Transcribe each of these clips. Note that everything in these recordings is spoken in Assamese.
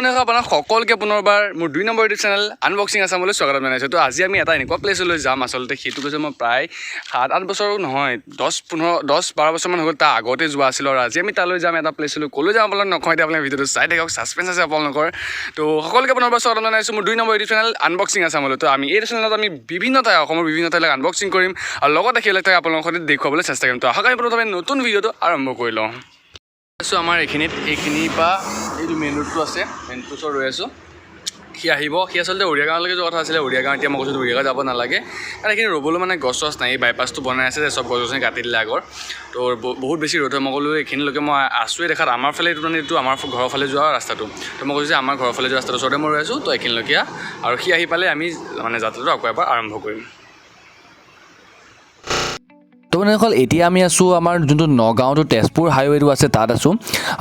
আপোনাক সকলোকে পুনৰবাৰ মোৰ 2 নম্বৰ ইউটিউব চেনেল আনবক্সিং আছামলৈ স্বাগত জনাইছোঁ। তো আজি আমি এটা এনেকুৱা প্লেচলৈ যাম, আচলতে সেইটো কৈছে মই প্ৰায় 7-8 বছৰ নহয় 10-12 বছৰমান হৈ গ'ল তাৰ আগতে যোৱা আছিল। আৰু আজি আমি তালৈ যাম এটা প্লেচলৈ, ক'লৈ যাম আপোনালোক নকওঁ, এতিয়া আপোনালোকে ভিডিঅ'টো চাই থাকক, ছাছপেঞ্চ আছে আপোনালোকৰ। তো সকলোকে পুনৰবাৰ স্বাগত জনাইছোঁ মোৰ 2 নম্বৰ ইউটিউব চেনেল আনবক্সিং আছামলৈ। তো আমি এই চেনেলত আমি বিভিন্ন ঠাই অসমৰ বিভিন্ন ঠাইলৈ আনবক্সিং কৰিম আৰু লগতে সেইবিলাক ঠাই আপোনালোকৰ সৈতে দেখুৱাবলৈ চেষ্টা কৰিম। তো আশা কৰি প্ৰথমে নতুন ভিডিঅ'টো আৰম্ভ কৰি লওঁ। আমাৰ এইখিনিৰ পৰা এইটো মেইন ৰোডটো আছে, মেইন ৰোডটোৰ ওচৰত ৰৈ আছোঁ। সি আহিব, সি আচলতে উৰিয়া গাঁৱলৈকে যোৱা কথা আছিলে। উৰিয়া গাঁও এতিয়া মই কৈছোঁ উৰিয়া গাঁও যাব নালাগে, কাৰণ এইখিনি ৰ'বলৈ মানে গছ চছ নাই। এই বাইপাছটো বনাই আছে যে চব গছ গছনি কাটি দিলে আগৰ, তো বহুত বেছি ৰ'দ হয়। মই ক'লোঁ এইখিনিলৈকে মই আছোঁৱে দেখাত, আমাৰ ফালে এইটো মানে এইটো আমাৰ ঘৰৰ ফালে যোৱা ৰাস্তাটো। তো মই কৈছোঁ যে আমাৰ ঘৰৰ ফালে যোৱা ৰাস্তাটোৰ ওচৰতে মই ৰৈ আছোঁ, তো এইখিনিলৈকে আৰু সি আহি পালে আমি মানে যাত্ৰাটো আকৌ এবাৰ আৰম্ভ কৰিম। তো মানে হ'ল এতিয়া আমি আছোঁ আমাৰ যোনটো নগাঁও টু তেজপুৰ হাইৱেটো আছে তাত আছোঁ।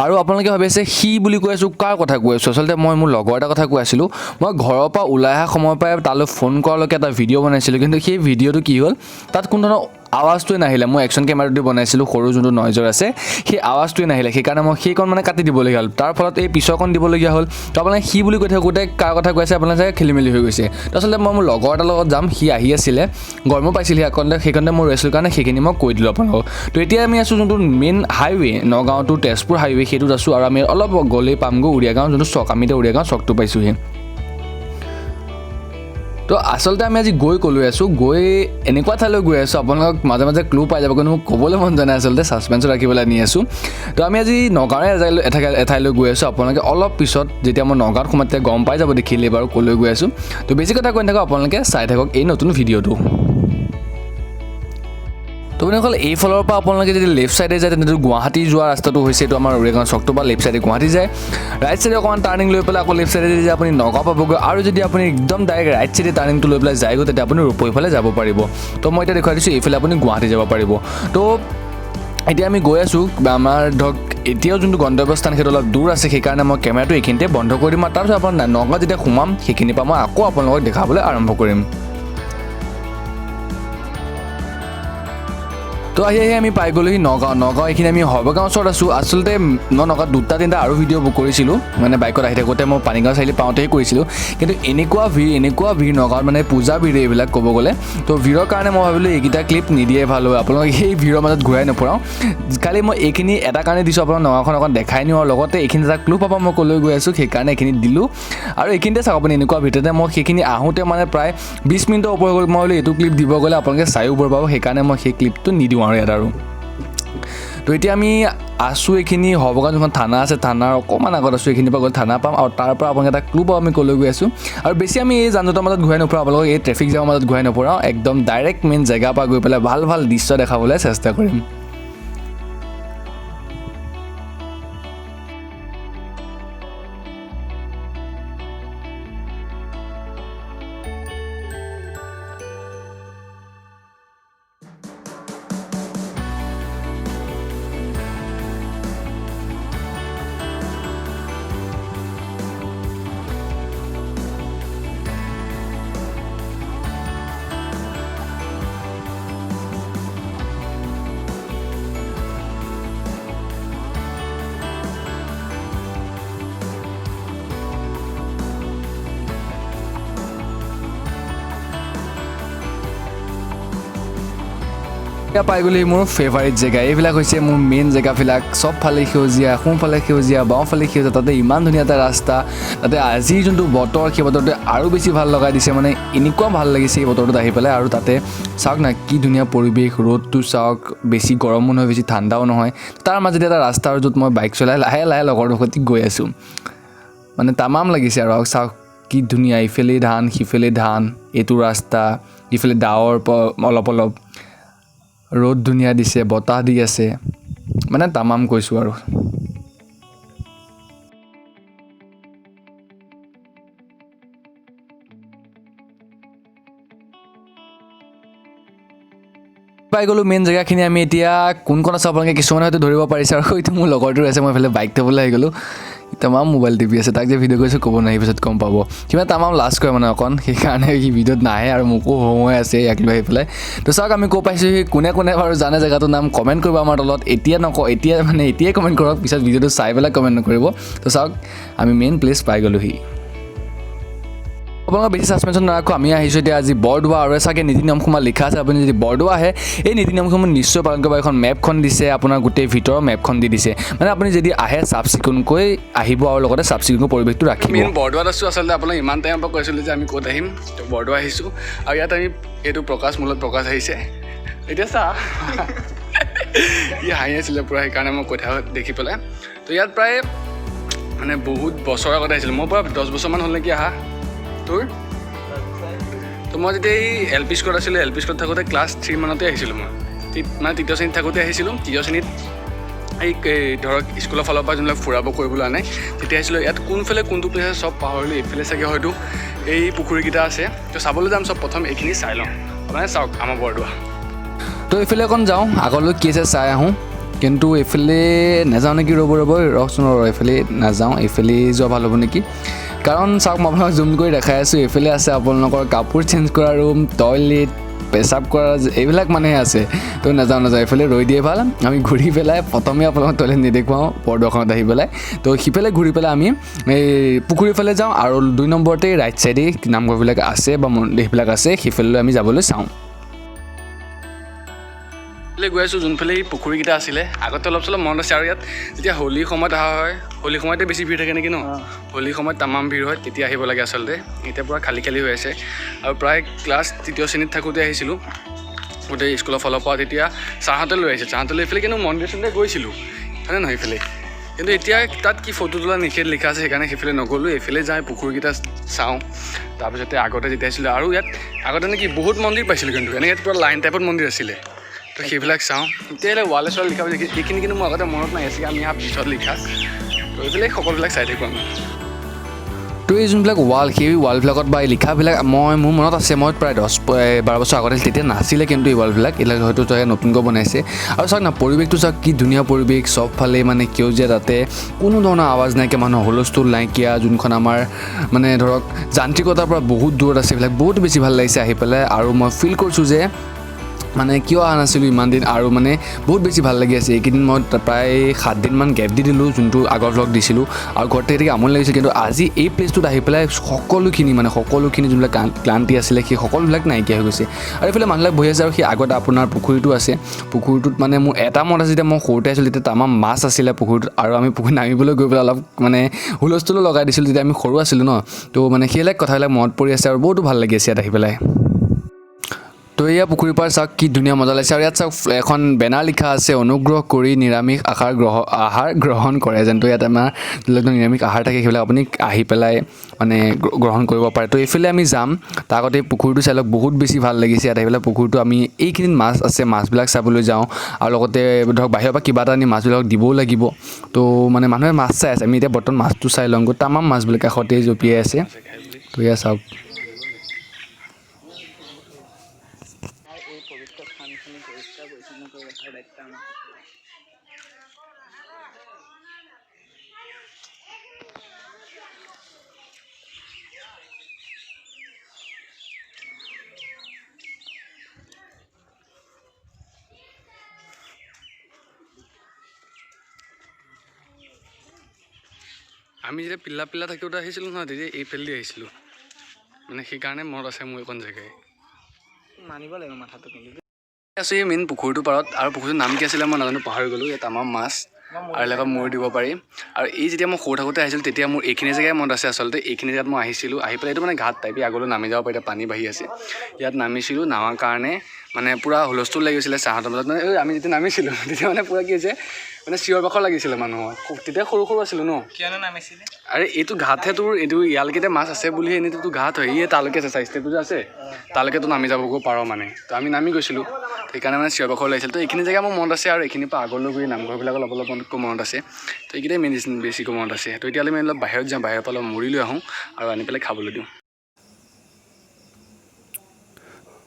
আৰু আপোনালোকে ভাবি আছে সি বুলি কৈ আছোঁ, কাৰ কথা কৈ আছোঁ? আচলতে মই মোৰ লগৰ এটা কথা কৈ আছিলোঁ। মই ঘৰৰ পৰা ওলাই অহা সময়ৰ পৰাই তালৈ ফোন কৰালৈকে এটা ভিডিঅ' বনাইছিলোঁ, কিন্তু সেই ভিডিঅ'টো কি হ'ল, তাত কোনো ধৰণৰ আৱাজটোৱে নাহিলে। মই একশ্যন কেমেৰাটো দি বনাইছিলোঁ, সৰু যোনটো নইজৰ আছে সেই আৱাজটোৱে নাহিলে, সেইকাৰণে মই সেইকণ মানে কাটি দিবলগীয়া হ'ল। তাৰ ফলত এই পিছৰকণ দিবলগীয়া হ'ল। তো আপোনালোকে সি বুলি কৈ থাকোঁতে কাৰ কথা কৈ আছে আপোনালোকে চাগে খেলি মেলি হৈ গৈছে। তো আচলতে মই মোৰ লগৰ এটাৰ লগত যাম, সি আহি আছিলে, গৰমো পাইছিলে সেইকণতে মই ৰৈ আছিলোঁ কাৰণে সেইখিনি মই কৈ দিলোঁ আপোনালোকক। তো এতিয়া আমি আছোঁ যোনটো main highway Nagaon to Tezpur highway সেইটোত আছোঁ, আৰু আমি অলপ গ'লেই পামগৈ উৰিয়া গাঁও যোনটো চক, আমি এতিয়া উৰিয়া গাঁও চকটো পাইছোঁহি। তো আচলতে আমি আজি ক'লৈ আছোঁ, এনেকুৱা ঠাইলৈ গৈ আছোঁ, আপোনালোকক মাজে মাজে ক্লু পাই যাব, কিন্তু মোক ক'বলৈ মন যোৱা নাই, আচলতে ছাছপেঞ্চত ৰাখিবলৈ নি আছোঁ। তো আমি আজি নগাঁৱৰে এঠাইলৈ গৈ আছোঁ। আপোনালোকে অলপ পিছত যেতিয়া মই নগাঁৱত সোমাই তেতিয়া গম পাই যাব দেখিলে বাৰু ক'লৈ গৈ আছোঁ। তো বেছি কথা কৈ নাথাকক, আপোনালোকে চাই থাকক এই নতুন ভিডিঅ'টো। তো মানে হ'ল এইফালৰ পৰা আপোনালোকে যদি লেফ্ট ছাইডে যায় তেন্তে গুৱাহাটী যোৱা ৰাস্তাটো হৈছে এইটো আমাৰ উৰিয়া গাঁও চকটো পৰা লেফ্ট ছাইডে গুৱাহাটী যায়। ৰাইট ছাইডে অকণমান টাৰ্ণিং লৈ পেলাই আকৌ লেফ্ট ছাইডে যদি আপুনি নগাঁও পাবগৈ, আৰু যদি আপুনি একদম ডাইৰেক্ট ৰাইট ছাইডে টাৰ্ণিংটো লৈ পেলাই যায়গৈ তেতিয়া আপুনি ৰূপৈফালে যাব পাৰিব। তো মই এতিয়া দেখুৱাই দিছোঁ এইফালে আপুনি গুৱাহাটী যাব পাৰিব। তো এতিয়া আমি গৈ আছোঁ, আমাৰ ধৰক এতিয়াও যোনটো গন্তব্যস্থান সেইটো অলপ দূৰ আছে, সেইকাৰণে মই কেমেৰাটো এইখিনিতে বন্ধ কৰি দিম, আৰু তাৰপিছত আপোনাৰ নগাঁও যেতিয়া সোমাম সেইখিনিৰ পৰা মই আকৌ আপোনালোকক দেখাবলৈ আৰম্ভ কৰিম। তো আহি আমি পাই গ'লোহি নগাঁও। এইখিনি আমি সৰ্বগাঁও ওচৰত আছোঁ। আচলতে মই নগাঁৱত 2-3টা আৰু ভিডিঅ' বুক কৰিছিলোঁ, মানে বাইকত আহি থাকোঁতে মই পানীগাঁও চাৰিআলি পাওঁতেই কৰিছিলোঁ, কিন্তু এনেকুৱা ভিৰ নগাঁৱত, মানে পূজা ভিৰ এইবিলাক ক'ব গ'লে। তো ভিৰৰ কাৰণে মই ভাবিলোঁ এইকেইটা ক্লিপ নিদিয়ে ভাল হয়, আপোনালোকে সেই ভিৰৰ মাজত ঘূৰাই নপৰাওঁ। খালি মই এইখিনি এটা কাৰণে দিছোঁ, আপোনাক নগাঁওখন অকণ দেখাই নিওঁ, আৰু লগতে এইখিনি এটা ক্লু পাব মই ক'লৈ গৈ আছোঁ, সেইকাৰণে এইখিনি দিলোঁ। আৰু এইখিনিতে চাওক আপুনি এনেকুৱা ভিতৰতে মই সেইখিনি আহোঁতে মানে প্ৰায় 20 মিনিটৰ ওপৰ গ'ল। মই বোলো এইটো ক্লিপ দিব গ'লে আপোনালোকে চায়ো বৰ পাব, সেইকাৰণে মই সেই ক্লিপটো নিদিওঁ আৰু ইয়াত আৰু। তো এতিয়া আমি আছোঁ এইখিনি সৰ্বগাঁও যোনখন থানা আছে, থানাৰ অকণমান আগত আছোঁ। এইখিনিৰ পৰা গ'লে থানা পাম, আৰু তাৰ পৰা আপোনালোকে এটা ক্লু পাব আমি ক'লৈ গৈ আছোঁ। আৰু বেছি আমি এই যান জঁটৰ মাজত ঘূৰাই নপৰাওঁ, আপোনালোকক এই ট্ৰেফিক জামৰ মাজত ঘূৰাই নপৰাওঁ, একদম ডাইৰেক্ট মেইন জেগাৰ পৰা গৈ পেলাই ভাল ভাল দৃশ্য দেখাবলৈ চেষ্টা কৰিম। এতিয়া পাই গ'লে মোৰ ফেভাৰিট জেগা, এইবিলাক হৈছে মোৰ মেইন জেগাবিলাক। চবফালে সেউজীয়া, সোঁফালে সেউজীয়া, বাওঁফালে সেউজীয়া, তাতে ইমান ধুনীয়া এটা ৰাস্তা, তাতে আজিৰ যোনটো বতৰ সেই বতৰটোৱে আৰু বেছি ভাল লগাই দিছে, মানে এনেকুৱা ভাল লাগিছে এই বতৰটোত আহি পেলাই। আৰু তাতে চাওক না কি ধুনীয়া পৰিৱেশ, ৰ'দটো চাওক, বেছি গৰমো নহয় বেছি ঠাণ্ডাও নহয়, তাৰ মাজতে এটা ৰাস্তা, আৰু য'ত মই বাইক চলাই লাহে লাহে লগৰটোৰ সৈতে গৈ আছোঁ, মানে তামাম লাগিছে। আৰু চাওক কি ধুনীয়া, ইফালে ধান সিফালে ধান, এইটো ৰাস্তা, ইফালে ডাৱৰ অলপ অলপ, ৰ'দ ধুনীয়া দিছে, বতাহ দি আছে, মানে তামাম কৈছোঁ আৰু। পাই গ'লোঁ মেইন জেগাখিনি। আমি এতিয়া কোন আছে আপোনালোকে কিছুমানে হয়তো ধৰিব পাৰিছে, আৰু এইটো মোৰ লগৰটোৰ আছে, মই এইফালে বাইক থ'বলৈ আহি গ'লোঁ। তামাম মোবাইল টিপি আছে তাক যে ভিডিঅ' কৰিছোঁ ক'ব নোৱাৰি পিছত গম পাব কিবা তামাম লাজ কৰে মানে অকণ সেইকাৰণে সি ভিডিঅ'ত নাহে আৰু মোকো হৈ আছে ইয়াক লৈ আহি পেলাই তো চাওক আমি কৈ পাইছোঁ সি কোনে কোনে বাৰু জানে জেগাটোৰ নাম কমেণ্ট কৰিব আমাৰ তলত এতিয়াই কমেণ্ট কৰক পিছত ভিডিঅ'টো চাই পেলাই কমেণ্ট নকৰিব তো চাওক আমি মেইন প্লেচ পাই গ'লোহি আপোনালোকে বেছি ছাছপেঞ্চন নাৰাখোঁ আমি আহিছোঁ এতিয়া আজি বৰদোৱা আৰু চাগে নীতি নিয়মসমূহ লিখা আছে আপুনি যদি বৰদোৱা আহে এই নীতি নিয়মসমূহ নিশ্চয় পালন কৰিব এখন মেপখন দিছে আপোনাৰ গোটেই ভিতৰৰ মেপখন দি দিছে মানে আপুনি যদি আহে চাফ চিকুণকৈ আহিব আৰু লগতে চাফ চিকুণকৈ পৰিৱেশটো ৰাখিব মেইন বৰদোৱাত আছোঁ আচলতে আপোনাক ইমান টাইমৰ পৰা কৈছিলোঁ যে আমি ক'ত আহিম তো বৰদোৱা আহিছোঁ আৰু ইয়াত আমি এইটো মূলত প্ৰকাশ আহিছে এতিয়া চা ই হাঁহি আছিলে পূৰা সেইকাৰণে মই কথা দেখি পেলাই তো ইয়াত প্ৰায় মানে বহুত বছৰৰ আগতে আহিছিলোঁ মই পৰা 10 বছৰমান হ'ল নেকি আহা তোৰ তো মই যেতিয়া এই LP স্কুলত আছিলোঁ LP স্কুলত থাকোঁতে ক্লাছ 3 মানতে আহিছিলোঁ মই মানে তৃতীয় শ্ৰেণীত থাকোঁতে আহিছিলোঁ তৃতীয় শ্ৰেণীত এই ধৰক স্কুলৰ ফালৰ পৰা যোনবিলাক ফুৰাব কৰিবলৈ আনে তেতিয়া আহিছিলোঁ ইয়াত কোনফালে কোনটো প্লেচ আছে চব পাহৰিলোঁ এইফালে চাগে হয়তো এই পুখুৰীকেইটা আছে তো চাবলৈ যাম চব প্ৰথম এইখিনি চাই লওঁ মানে চাওক আমাৰ বৰদোৱা তো এইফালে অকণ যাওঁ আগলৈ কি আছে চাই আহোঁ কিন্তু এইফালে নাযাওঁ নেকি ৰচোন এইফালে নাযাওঁ এইফালে যোৱা ভাল হ'ব নেকি কাৰণ চাওক মই আপোনাক জুম কৰি দেখাই আছোঁ এইফালে আছে আপোনালোকৰ কাপোৰ চেঞ্জ কৰা ৰুম টয়লেট পেচাব কৰা এইবিলাক মানে আছে তো নাযাওঁ এইফালে ৰৈ দিয়ে ভাল আমি ঘূৰি পেলাই প্ৰথমে আপোনালোকক টয়লেট নেদেখুৱাওঁ বৰদোৱাখনত আহি পেলাই তো সিফালে ঘূৰি পেলাই আমি এই পুখুৰীৰ ফালে যাওঁ আৰু 2 নম্বৰতে ৰাইট চাইডে নামঘৰবিলাক আছে বা মন্দিৰবিলাক আছে সিফালে আমি যাবলৈ চাওঁ গৈ আছোঁ যোনফালে এই পুখুৰীকেইটা আছিলে আগতে অলপ চলপ মনত আছে আৰু ইয়াত যেতিয়া হোলীৰ সময়ত অহা হয় হোলীৰ সময়তে বেছি ভিৰ থাকে নেকি ন হোলীৰ সময়ত তামাম ভিৰ হয় তেতিয়া আহিব লাগে আচলতে এতিয়া পূৰা খালী হৈ আছে আৰু প্ৰায় ক্লাছ 3য় শ্ৰেণীত থাকোঁতে আহিছিলোঁ গোটেই স্কুলৰ ফালৰ পৰা তেতিয়া ছাৰহঁতে লৈ আহিছে ছাৰহঁতে লৈ এইফালে কিন্তু মন্দিৰ চন্দিৰ গৈছিলোঁ হয়নে নহয় এইফালে কিন্তু এতিয়া তাত কি ফটো তোলা নিষেধ লিখা আছে সেইকাৰণে সেইফালে নগ'লোঁ এইফালে যাই পুখুৰীকেইটা চাওঁ তাৰপিছতে আগতে যেতিয়া আহিছিলোঁ আৰু ইয়াত আগতে নেকি বহুত মন্দিৰ পাইছিলোঁ কিন্তু এনেকৈ পূৰা লাইন টাইপত মন্দিৰ আছিলে তো সেইবিলাক চাওঁ এতিয়া ৱালে চোৱালে লিখা এইখিনি কিন্তু মোৰ আগতে মনত নাই আছে আমি ইয়াৰ পিছত লিখা তো এইফালে সকলোবিলাক চাই থাকোঁ আমি তো এই যোনবিলাক ৱাল সেই ৱালবিলাকত বা এই লিখাবিলাক মোৰ মনত আছে মই প্ৰায় 10-12 বছৰ আগতে তেতিয়া নাছিলে কিন্তু এই ৱালবিলাক এইবিলাক হয়তো তই নতুনকৈ বনাইছে আৰু চাওক না পৰিৱেশটো চাওক কি ধুনীয়া পৰিৱেশ চবফালে মানে সেউজীয়া তাতে কোনো ধৰণৰ আৱাজ নাইকিয়া মানুহৰ হুলস্থুল নাইকিয়া যোনখন আমাৰ মানে ধৰক যান্ত্ৰিকতাৰ পৰা বহুত দূৰত আছে এইবিলাক বহুত বেছি ভাল লাগিছে আহি পেলাই আৰু মই ফিল কৰিছোঁ যে মানে কিয় অহা নাছিলোঁ ইমান দিন আৰু মানে বহুত বেছি ভাল লাগি আছে এইকেইদিন মই প্ৰায় 7 দিনমান গেপ দি দিলোঁ যোনটো আগৰ ভ্লগ দিছিলোঁ আৰু ঘৰতে থাকি আমনি লাগিছে কিন্তু আজি এই প্লেচটোত আহি পেলাই সকলোখিনি যোনবিলাক ক্লান্তি আছিলে সেই সকলোবিলাক নাইকিয়া হৈ গৈছে আৰু এইফালে মানুহবিলাক বহি আছে আৰু সেই আগত আপোনাৰ পুখুৰীটো আছে পুখুৰীটোত মানে মোৰ এটা মত আছে যেতিয়া মই সৰুতে আছিলোঁ তেতিয়া তামাম মাছ আছিলে পুখুৰীটোত আৰু আমি পুখুৰী নামিবলৈ গৈ পেলাই অলপ মানে হুলস্থুলো লগাই দিছিলোঁ যেতিয়া আমি সৰু আছিলোঁ ন তো মানে সেইবিলাক কথাবিলাক মনত পৰি আছে আৰু বহুতো ভাল লাগি আছে ইয়াত আহি পেলাই তো এয়া পুখুৰীৰ পৰা চাওক কি ধুনীয়া মজা লাগিছে আৰু ইয়াত চাওক এখন বেনাৰ লিখা আছে অনুগ্ৰহ কৰি নিৰামিষ আহাৰ গ্ৰহণ কৰে যেনটো ইয়াত আমাৰ যিবিলাক নিৰামিষ আহাৰ থাকে সেইবিলাক আপুনি আহি পেলাই মানে গ্ৰহণ কৰিব পাৰে তো এইফালে আমি যাম তাৰ আগতে পুখুৰীটো চাই লওক বহুত বেছি ভাল লাগিছে ইয়াত আহি পেলাই পুখুৰীটো আমি এইখিনিত মাছ আছে মাছবিলাক চাবলৈ যাওঁ আৰু লগতে ধৰক বাহিৰৰ পৰা কিবা এটা আনি মাছবিলাকক দিবও লাগিব তো মানে মানুহে মাছ চাই আছে আমি এতিয়া বৰ্তমান মাছটো চাই লওঁ তামাম মাছবিলাক কাষতে জঁপিয়াই আছে তো এয়া চাওক আমি যেতিয়া পিল্লা থাকোঁতে আহিছিলোঁ নহয় তেতিয়া এইফালেদি আহিছিলোঁ মানে সেইকাৰণে মনত আছে মোৰ এইখন জেগাই মানিব লাগিব মাথাটো কিন্তু আছোঁ এই মেইন পুখুৰীটোৰ পাৰত আৰু পুখুৰীটোৰ নাম কি আছিলে মই নাজানো পাহৰি গ'লোঁ ইয়াত আমাৰ মাছ আৰু এনেকুৱা মূৰ দিব পাৰি আৰু এই যেতিয়া মই সৰু থাকোঁতে আহিছিলোঁ তেতিয়া মোৰ এইখিনি জেগাই মনত আছে আচলতে এইখিনি জেগাত মই আহিছিলোঁ আহি পেলাই এইটো মানে ঘাট টাইপি আগলৈ নামি যাব পাৰি এতিয়া পানী বাঢ়ি আছে ইয়াত নামিছিলোঁ নামাৰ কাৰণে মানে পূৰা হুলস্থুল লাগিছিলে চাহতৰ মাজত মানে আমি যেতিয়া নামিছিলোঁ তেতিয়া মানে পূৰা কি হৈছে মানে চিঞৰ বাখৰ লাগিছিলে মানুহৰ তেতিয়া সৰু আছিলোঁ ন কিয়নো নামিছিলে আৰে এইটো ঘাটহে তোৰ এইটো ইয়ালৈকে মাছ আছে বুলিহে এনেইতো ঘাট হয় এই তালৈকে আছে স্বাস্থ্যটো যে আছে তালৈকেতো নামি যাবগৈ পাৰ মানে তো আমি নামি গৈছিলোঁ সেইকাৰণে মানে চিঞৰ বাখৰ লাগিছিল তো এইখিনি জেগা মোৰ মনত আছে আৰু এইখিনিৰ পৰা আগলৈ গৈ নামঘৰবিলাক অলপ মনত আছে তো এইকেইটাই বেছিকৈ মনত আছে তো এতিয়ালৈ আমি অলপ বাহিৰত যাওঁ বাহিৰৰ পৰা অলপ মুড়ি লৈ আহোঁ আৰু আনি পেলাই খাবলৈ দিওঁ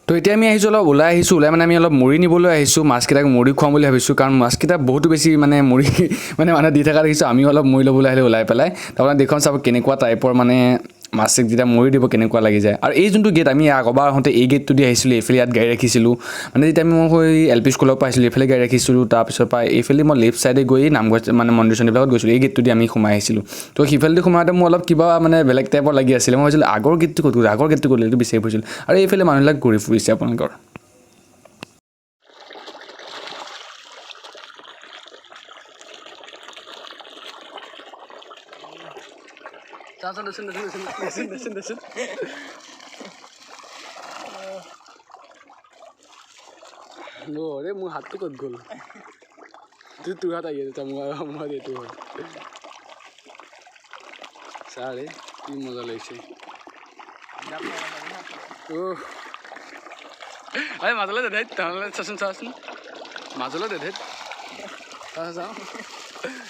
তো তো এতিয়া আমি আহিছোঁ অলপ ওলাই মানে আমি অলপ মুড়ি নিবলৈ আহিছোঁ মাছকেইটাক মুড়ি খুৱাম বুলি ভাবিছোঁ কাৰণ মাছকেইটা বহুতো বেছি মানে মুড়ি মানে মানুহে দি থকা দেখিছোঁ আমিও অলপ মুড়ি ল'বলৈ আহিলে ওলাই পেলাই তাৰপৰা দেখুৱাম চাব কেনেকুৱা টাইপৰ মানে মাছক যেতিয়া মুড়ি দিব কেনেকুৱা লাগি যায় আৰু এই যোনটো গেট আমি আগৰবাৰ আহোঁতে এই গেটটো দি আহিছিলোঁ এইফালে ইয়াত গাড়ী ৰাখিছিলোঁ মানে যেতিয়া আমি মই LP স্কুলৰ পৰা আহিছিলোঁ এইফালে গাড়ী ৰাখিছিলোঁ তাৰপিছৰ পৰা এইফালে মই লেফ্ট ছাইডে গৈ নামঘৰ মানে মন্দিৰ চন্দিৰবিলাকত গৈছিলোঁ এই গেটটো দি আমি সোমাই আহিছিলোঁ তো সিফালেদি সোমাওঁতে মোৰ অলপ কিবা মানে বেলেগ টাইপৰ লাগি আছিলে মই ভাবিছিলোঁ আগৰ গেটটো ক'ত গ'ল এইটো বিচাৰি ফুৰিছিলোঁ আৰু এইফালে মানুহবিলাক ঘূৰি ফুৰিছে আপোনালোকৰ দেচোন ৰে মোৰ হাতটো ক'ত গ'ল তোৰ হাত আহি আছে মোৰ এইটো হয় চাৰে কি মজা লাগিছে মাজলৈ দে তেনেহ'লে চাচোন মাজলৈ দে চাওঁ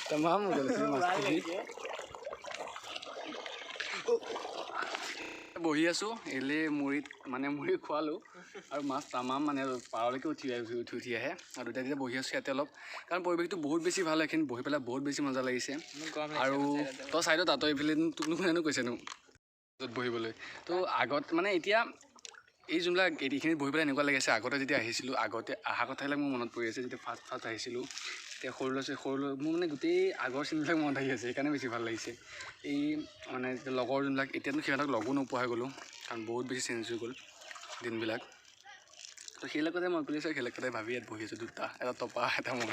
তামাম মজা লাগিছে মাছটো বহি আছোঁ এলে মুড়ি খোৱালোঁ আৰু মাছ তামাম মানে পাৰলৈকে উঠি আহে আৰু দুটা বহি আছোঁ ইয়াতে অলপ কাৰণ পৰিৱেশটো বহুত বেছি ভাল এইখিনি বহি পেলাই বহুত বেছি মজা লাগিছে আৰু তই চাইডত তাতো এইফালে তোকনো কোনেনো কৈছেনো য'ত বহিবলৈ তো আগত মানে এতিয়া এই যোনবিলাক এইখিনিত বহি পেলাই এনেকুৱা লাগিছে আগতে যেতিয়া আহিছিলোঁ আগতে অহা কথাবিলাক মোৰ মনত পৰি আছে যেতিয়া ফাৰ্ষ্ট আহিছিলোঁ এতিয়া সৰু মোৰ মানে গোটেই আগৰ চিনবিলাক মনত আহি আছে সেইকাৰণে বেছি ভাল লাগিছে এই মানে লগৰ যোনবিলাক এতিয়াতো সিহঁতক লগো নোপোৱা হৈ গ'লোঁ কাৰণ বহুত বেছি চেঞ্জ হৈ গ'ল দিনবিলাক তো সেইবিলাকতে মনত পৰিছে সেইবিলাকতে ভাবি ইয়াত বহি আছোঁ দুটা এটা টপা এটা মই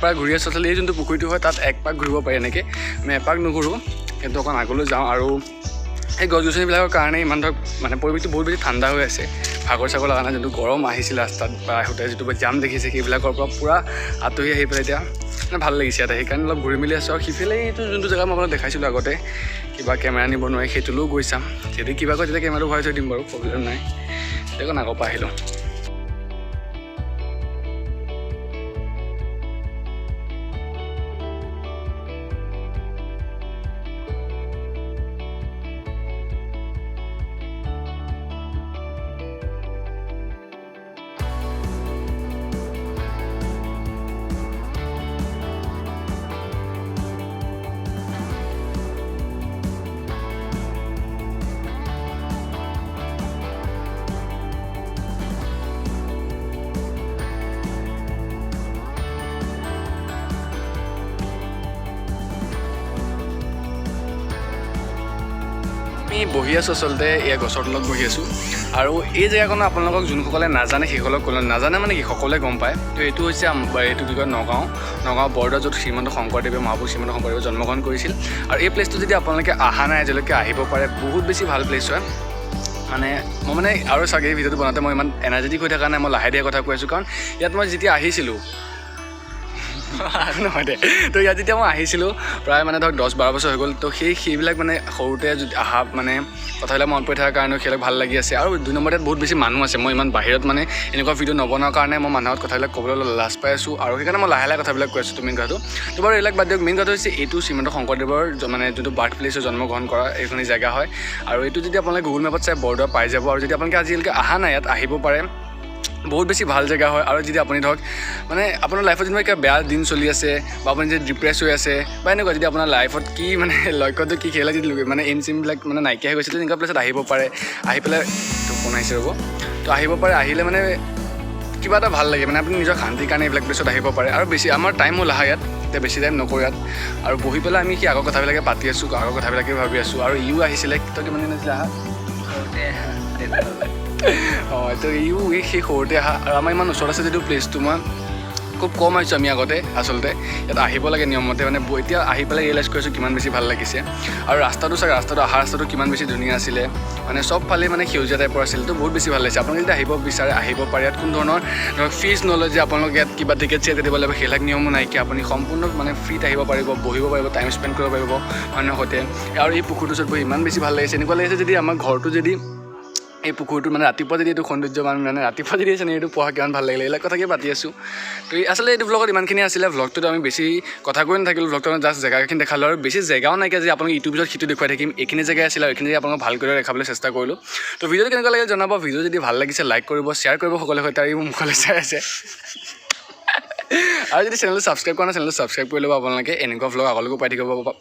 পাৰে ঘূৰি আছোঁ আচলতে এই যোনটো পুখুৰীটো হয় তাত এক পাক ঘূৰিব পাৰি এনেকৈ আমি এপাক নুঘূৰোঁ কিন্তু অকণ আগলৈ যাওঁ আৰু এই গছ গছনিবিলাকৰ কাৰণে ইমান ধৰক মানে পৰিৱেশটো বহুত বেছি ঠাণ্ডা হৈ আছে ভাগৰ চাগৰ লগা নাই যোনটো গৰম আহিছিলে ৰাস্তাত বা আহোঁতে যিটো জাম দেখিছে সেইবিলাকৰ পৰা পূৰা আঁতৰি আহি পেলাই এতিয়া মানে ভাল লাগিছে ইয়াতে সেইকাৰণে অলপ ঘূৰি মেলি আছোঁ আৰু সিফালে এইটো যোনটো জেগা মই আপোনাক দেখাইছিলোঁ আগতে কিবা কেমেৰা নিব নোৱাৰি সেইটোলৈও গৈ চাম যদি কিবা কয় তেতিয়া কেমেৰাটো ভৰাই থৈ দিম বাৰু প্ৰব্লেম নাই তেতিয়া আগৰ পৰা আহিলোঁ আমি বহি আছোঁ আচলতে এয়া গছৰ তলত বহি আছোঁ আৰু এই জেগাকণ আপোনালোকক যোনসকলে নাজানে সেইসকলক নাজানে মানে কি সকলোৱে গম পায় তো এইটো হৈছে এইটো কি কয় নগাঁও বৰদোৱা য'ত শ্ৰীমন্ত শংকৰদেৱে মহাপুৰুষ শ্ৰীমন্ত শংকৰদেৱে জন্মগ্ৰহণ কৰিছিল আৰু এই প্লেচটো যদি আপোনালোকে অহা নাই আজিলৈকে আহিব পাৰে বহুত বেছি ভাল প্লেচ হয় মানে মই মানে আৰু চাগে এই ভিডিঅ'টো বনাওঁতে মই ইমান এনাৰ্জেটিক হৈ থকা নাই মই লাহে ধীৰে কথা কৈ আছোঁ কাৰণ ইয়াত মই যেতিয়া আহিছিলোঁ নহয় দে তো ইয়াত যেতিয়া মই আহিছিলোঁ প্ৰায় মানে ধৰক 10-12 বছৰ হৈ গ'ল তো সেইবিলাক মানে সৰুতে অহা মানে কথাবিলাক মনত পৰি থকাৰ কাৰণেও সেইবিলাক ভাল লাগি আছে আৰু 2 নম্বৰত বহুত বেছি মানুহ আছে মই ইমান বাহিৰত মানে এনেকুৱা ভিডিঅ' নবনোৱাৰ কাৰণে মই মানুহত কথাবিলাক ক'বলৈ লাজ পাই আছোঁ আৰু সেইকাৰণে মই লাহে লাহে কথাবিলাক কৈ আছোঁ তো মেইন কথাটো তো বাৰু এইবিলাক বাদ দিয়ক মেইন কথা হৈছে এইটো শ্ৰীমন্ত শংকৰদেৱৰ মানে যোনটো বাৰ্থ প্লেচৰ জন্মগ্ৰহণ কৰা এইখিনি জেগা হয় আৰু এইটো যদি আপোনালোকে গুগল মেপত চাই বৰদোৱা পাই যাব আৰু যদি আপোনালোকে আজিলৈকে অহা নাই ইয়াত আহিব পাৰে বহুত বেছি ভাল জেগা হয় আৰু যদি আপুনি ধৰক মানে আপোনাৰ লাইফত যেনিবা কিবা বেয়া দিন চলি আছে বা আপুনি যদি ডিপ্ৰেছ হৈ আছে বা এনেকুৱা যদি আপোনাৰ লাইফত কি মানে লক্ষ্যটো কি খেলা যদি মানে এম চিমবিলাক মানে নাইকিয়া হৈ গৈছে তেনেকুৱা প্লেচত আহিব পাৰে আহি পেলাই তো ফোন আহিছে ৰ'ব তো আহিব পাৰে আহিলে মানে কিবা এটা ভাল লাগে মানে আপুনি নিজৰ শান্তিৰ কাৰণে এইবিলাক প্লেচত আহিব পাৰে আৰু বেছি আমাৰ টাইম হ'ল আহা ইয়াত এতিয়া বেছি টাইম নকৰোঁ ইয়াত আৰু বহি পেলাই আমি সেই আগৰ কথাবিলাকে পাতি আছোঁ আগৰ কথাবিলাকে ভাবি আছোঁ আৰু ইও আহিছিলে তই কিমান দিন আছিলে আহা অঁ তো ইও সেই সৰুতে আহা আৰু আমাৰ ইমান ওচৰত আছে যদিও প্লেচটো মই খুব কম আহিছোঁ আমি আগতে আচলতে ইয়াত আহিব লাগে নিয়মমতে মানে এতিয়া আহি পেলাই ৰিয়েলাইজ কৰিছোঁ কিমান বেছি ভাল লাগিছে আৰু ৰাস্তাটো চাগে অহা ৰাস্তাটো কিমান বেছি ধুনীয়া আছিলে মানে চবফালে মানে সেউজীয়া টাইপৰ আছিল তো বহুত বেছি ভাল লাগিছে আপোনালোকে যদি আহিব বিচাৰে আহিব পাৰে ইয়াত কোনো ধৰণৰ ধৰক ফিজ নলয় যে আপোনালোকে ইয়াত কিবা টিকেট চিকেট দিব লাগিব সেইবিলাক নিয়মো নাইকিয়া আপুনি সম্পূৰ্ণ মানে ফ্ৰীত আহিব পাৰিব বহিব পাৰিব টাইম স্পেণ্ড কৰিব পাৰিব মানুহৰ সৈতে আৰু এই পুখুৰীটোৰ ওচৰত বহি ইমান বেছি ভাল লাগিছে এনেকুৱা লাগিছে যদি আমাৰ ঘৰটো যদি এই পুখুৰীটো মানে ৰাতিপুৱা যদি এইটো সৌন্দৰ্যৱান মানে ৰাতিপুৱা যদি আছে এইটো পঢ়া কিমান ভাল লাগিলে এইবিলাক কথাকে পাতি আছোঁ তো আচলতে এইটো ভ্লগত ইমানখিনি আছিলে ভ্লগটোত আমি বেছি কথা কৈ নাথাকিলোঁ ভ্লগটো জাষ্ট জেগাখিনি দেখালোঁ আৰু বেছি জেগাও নাইকিয়া যে আপোনাক ইটোৰ পিছত সিটো দেখুৱাই থাকিম এইখিনি জেগাই আছিলে আৰু এইখিনি জেগা আপোনাক ভাল কৰি দেখাবলৈ চেষ্টা কৰিলোঁ তো ভিডিঅ'টো কেনেকুৱা লাগিল জনাব ভিডিঅ' যদি ভাল লাগিছে লাইক কৰিব শ্বেয়াৰ কৰিব সকলোৰে সৈতে আৰু মুখলৈ চাই আছে আৰু যদি চেনেলটো ছাবস্ক্ৰাইব কৰা নাই চেনেলটো ছাবস্ক্ৰাইব কৰি ল'ব আপোনালোকে এনেকুৱা ভ্লগ আগলৈকো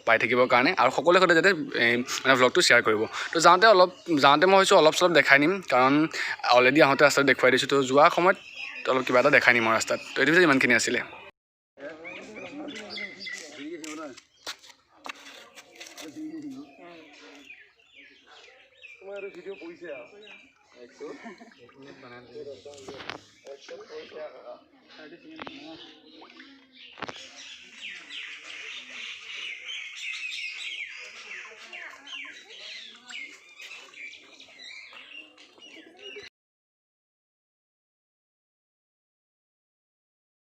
পাই থাকিবৰ কাৰণে আৰু সকলোৰে সৈতে যাতে মানে ভ্লগটো শ্বেয়াৰ কৰিব তো যাওঁতে মই ভাবিছোঁ অলপ চলপ দেখাই নিম কাৰণ অলৰেডি আহোঁতে ৰাস্তাত দেখুৱাই দিছোঁ তো যোৱা সময়ত অলপ কিবা এটা দেখাই নিম আৰু ৰাস্তাত তো এইটো ইমানখিনি আছিলে ভিডিঅ'